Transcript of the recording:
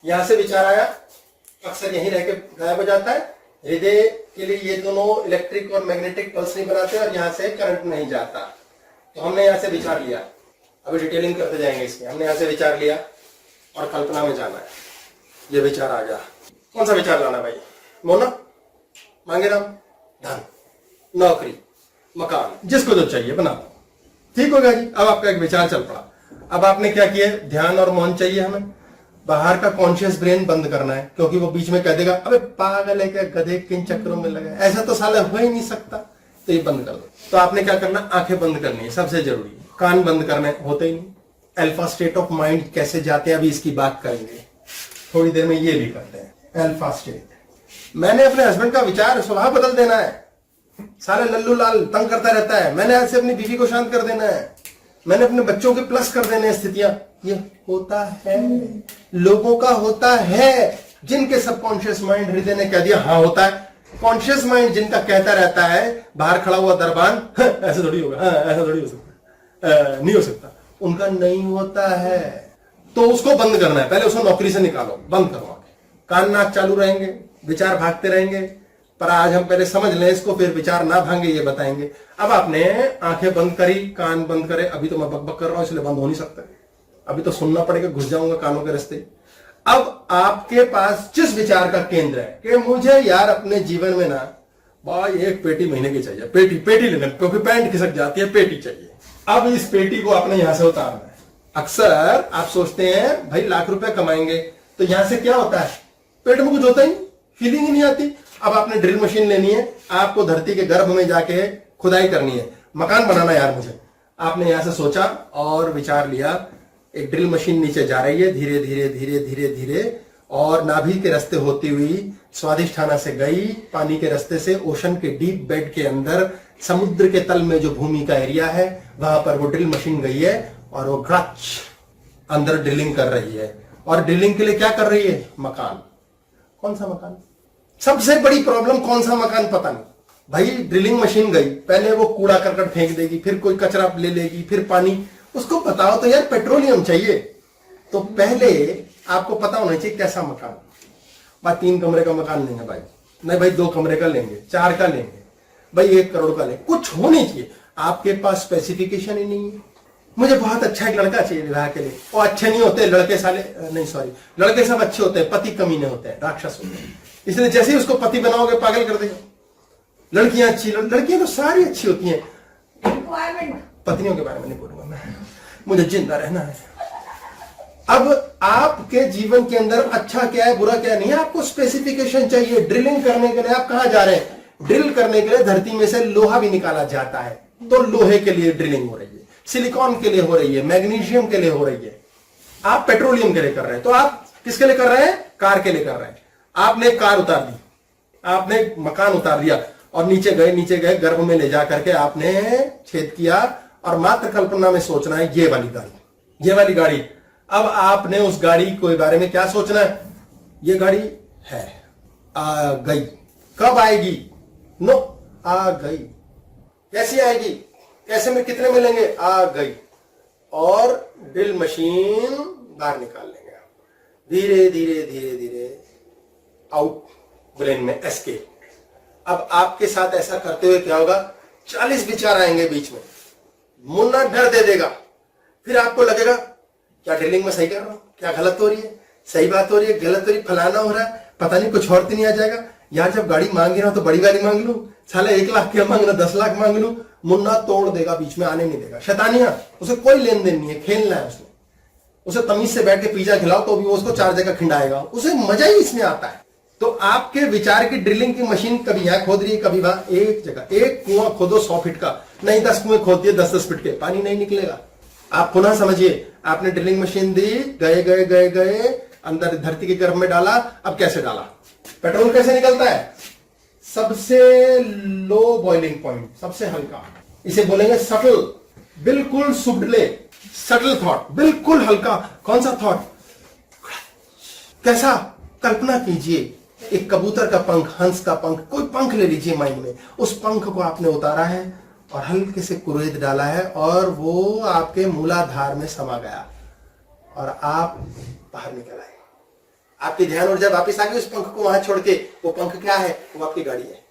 यहां से विचार आया, अक्सर यहीं रह के गायब हो जाता है। हृदय के लिए ये दोनों इलेक्ट्रिक और मैग्नेटिक पल्स नहीं बनाते और यहां से करंट नहीं जाता। तो हमने यहां से विचार लिया, अभी डिटेलिंग करते जाएंगे इसकी। हमने यहां से विचार लिया और कल्पना में जाना है। ये विचार आ गया, कौन सा विचार लाना भाई? मोना, मांगेराम, धन, नौकरी, मकान, जिसको जो चाहिए बना। ठीक हो गया जी। अब आपका एक विचार चल पड़ा। अब आपने क्या किया, ध्यान और मौन चाहिए हमें। बाहर का कॉन्शियस ब्रेन बंद करना है, क्योंकि वो बीच में कह देगा अबे पागल है क्या, गधे किन चक्करों में लगा, ऐसा तो साला हो ही नहीं सकता, तो ये बंद कर दो। तो आपने क्या करना, आंखें बंद करनी है, सबसे जरूरी। कान बंद करने होते ही नहीं। अल्फा स्टेट ऑफ माइंड कैसे जाते हैं अभी इसकी बात करेंगे थोड़ी देर में। ये भी करते हैं अल्फा स्टेट। मैंने अपने हस्बैंड का विचार स्वभाव बदल देना है, सारे लल्लू लाल तंग करता रहता है, मैंने आज से अपनी बीवी को शांत कर देना है, मैंने अपने बच्चों के प्लस कर देने स्थितियां। ये होता है, लोगों का होता है, जिनके सबकॉन्शियस माइंड, हृदय ने कह दिया हाँ होता है। कॉन्शियस माइंड जिनका कहता रहता है, बाहर खड़ा हुआ दरबान ऐसे थोड़ी होगा, ऐसा थोड़ी हो सकता, नहीं हो सकता, उनका नहीं होता है। तो उसको बंद करना है, पहले उसको नौकरी से निकालो, बंद करो आंखें। कान नाक चालू रहेंगे, विचार भागते रहेंगे, पर आज हम पहले समझ लें इसको, फिर विचार ना भांगे ये बताएंगे। अब आपने आंखें बंद करी, कान बंद करे। अभी तो मैं बकबक कर रहा हूं इसलिए बंद हो नहीं सकता, अभी तो सुनना पड़ेगा, घुस जाऊंगा कानों के रास्ते। अब आपके पास जिस विचार का केंद्र है कि मुझे यार अपने जीवन में ना भाई एक पेटी महीने की चाहिए, पेटी लेना, क्योंकि पैंट खिसक जाती है, पेटी चाहिए। अब इस पेटी को आपने यहां से उतारना है। अक्सर आप सोचते हैं भाई लाख रुपए कमाएंगे, तो यहां से क्या होता है, पेट में कुछ होता ही, फीलिंग ही नहीं आती। अब आपने ड्रिल मशीन लेनी है, आपको धरती के गर्भ में जाके खुदाई करनी है, मकान बनाना यार मुझे। आपने यहां से सोचा और विचार लिया, एक ड्रिल मशीन नीचे जा रही है धीरे धीरे धीरे धीरे धीरे, और नाभि के रास्ते होती हुई स्वादिष्ठाना से गई, पानी के रास्ते से ओशन के डीप बेड के अंदर, समुद्र के तल में जो भूमि का एरिया है वहां पर वो ड्रिल मशीन गई है और वो ग्रच अंदर ड्रिलिंग कर रही है। और ड्रिलिंग के लिए क्या कर रही है, मकान। कौन सा मकान? सबसे बड़ी प्रॉब्लम कौन सा मकान, पता नहीं भाई। ड्रिलिंग मशीन गई, पहले वो कूड़ा करकट फेंक देगी, फिर कोई कचरा ले लेगी, फिर पानी। उसको बताओ तो यार पेट्रोलियम चाहिए, तो पहले आपको पता होना चाहिए कैसा मकान। भाई 3 कमरे का मकान लेंगे भाई, नहीं भाई 2 कमरे का लेंगे, 4 का लेंगे, भाई 1 करोड़ का लेंगे, कुछ होनी चाहिए। आपके पास स्पेसिफिकेशन ही नहीं है। मुझे बहुत अच्छा एक लड़का चाहिए विवाह के लिए, वो अच्छे नहीं होते लड़के, साले नहीं सॉरी, लड़के सब अच्छे होते हैं, पति कमीने होते हैं, राक्षस होते हैं। इसलिए जैसे ही उसको पति बनाओगे पागल कर देगा। लड़कियां अच्छी, लड़कियां तो सारी अच्छी होती हैं। पत्नियों के बारे में नहीं बोलूंगा मैं, मुझे जिंदा रहना है। अब आपके जीवन के अंदर अच्छा क्या है, बुरा क्या नहीं है, आपको स्पेसिफिकेशन चाहिए। ड्रिलिंग करने के लिए आप कहां जा रहे हैं, ड्रिल करने के लिए धरती में से लोहा भी निकाला जाता है, तो लोहे के लिए ड्रिलिंग हो रही है, सिलिकॉन के लिए हो रही है, मैग्नीशियम के लिए हो रही है। आप पेट्रोलियम के लिए कर रहे हैं, तो आप किसके लिए कर रहे हैं, कार के लिए कर रहे हैं। आपने कार उतार दी, आपने मकान उतार दिया और नीचे गए गर्भ में ले जा करके आपने छेद किया, और मात्र कल्पना में सोचना है ये वाली गाड़ी, ये वाली गाड़ी। अब आपने उस गाड़ी के बारे में क्या सोचना है, ये गाड़ी है, आ गई, कब आएगी, नो आ गई, कैसी आएगी, कैसे में, कितने मिलेंगे, आ गई, और ड्रिल मशीन बाहर निकाल लेंगे आप, धीरे धीरे धीरे धीरे आउट ब्रेन में, एस्केप। अब आपके साथ ऐसा करते हुए क्या होगा, 40 विचार आएंगे बीच में, मुन्ना डर दे देगा, फिर आपको लगेगा क्या ड्रिलिंग में सही कर रहा हूं, क्या गलत हो रही है, सही बात हो रही है, गलत हो रही है, फलाना हो रहा है, पता नहीं कुछ और तो नहीं आ जाएगा यार। जब गाड़ी मांग रहा तो बड़ी गाड़ी मांग लू, साले 1 लाख क्या मांगना, 10 लाख मांग लू, मुन्ना तोड़ देगा, बीच में आने नहीं देगा। शैतानियां, उसे कोई लेन देन नहीं है, खेलना है उसने। उसे तमीज से बैठ के पिज्जा खिलाओ तो भी वो उसको 4 जगह खिंडाएगा, उसे मजा ही इसमें आता है। तो आपके विचार की ड्रिलिंग की मशीन कभी यहां खोद रही है, कभी वहां, एक जगह। एक कुआं खोदो 100 फीट का, नहीं 10 कुएं खोद दिए 10-10 फीट के, पानी नहीं निकलेगा। आप पुनः समझिए, आपने ड्रिलिंग मशीन दी, गए अंदर धरती के गर्भ में डाला। अब कैसे डाला, पेट्रोल कैसे निकलता है, सबसे लो बॉइलिंग पॉइंट, सबसे हल्का, इसे बोलेंगे सटल, बिल्कुल सुबडले, सटल थॉट, बिल्कुल हल्का। कौन सा थॉट, कैसा, कल्पना कीजिए एक कबूतर का पंख, हंस का पंख, कोई पंख ले लीजिए माइंड में, उस पंख को आपने उतारा है और हल्के से कुरेद डाला है, और वो आपके मूलाधार में समा गया और आप बाहर निकल आए। आपकी ध्यान ऊर्जा वापस आ गई उस पंख को वहां छोड़ के, वो पंख क्या है? वो आपकी गाड़ी है।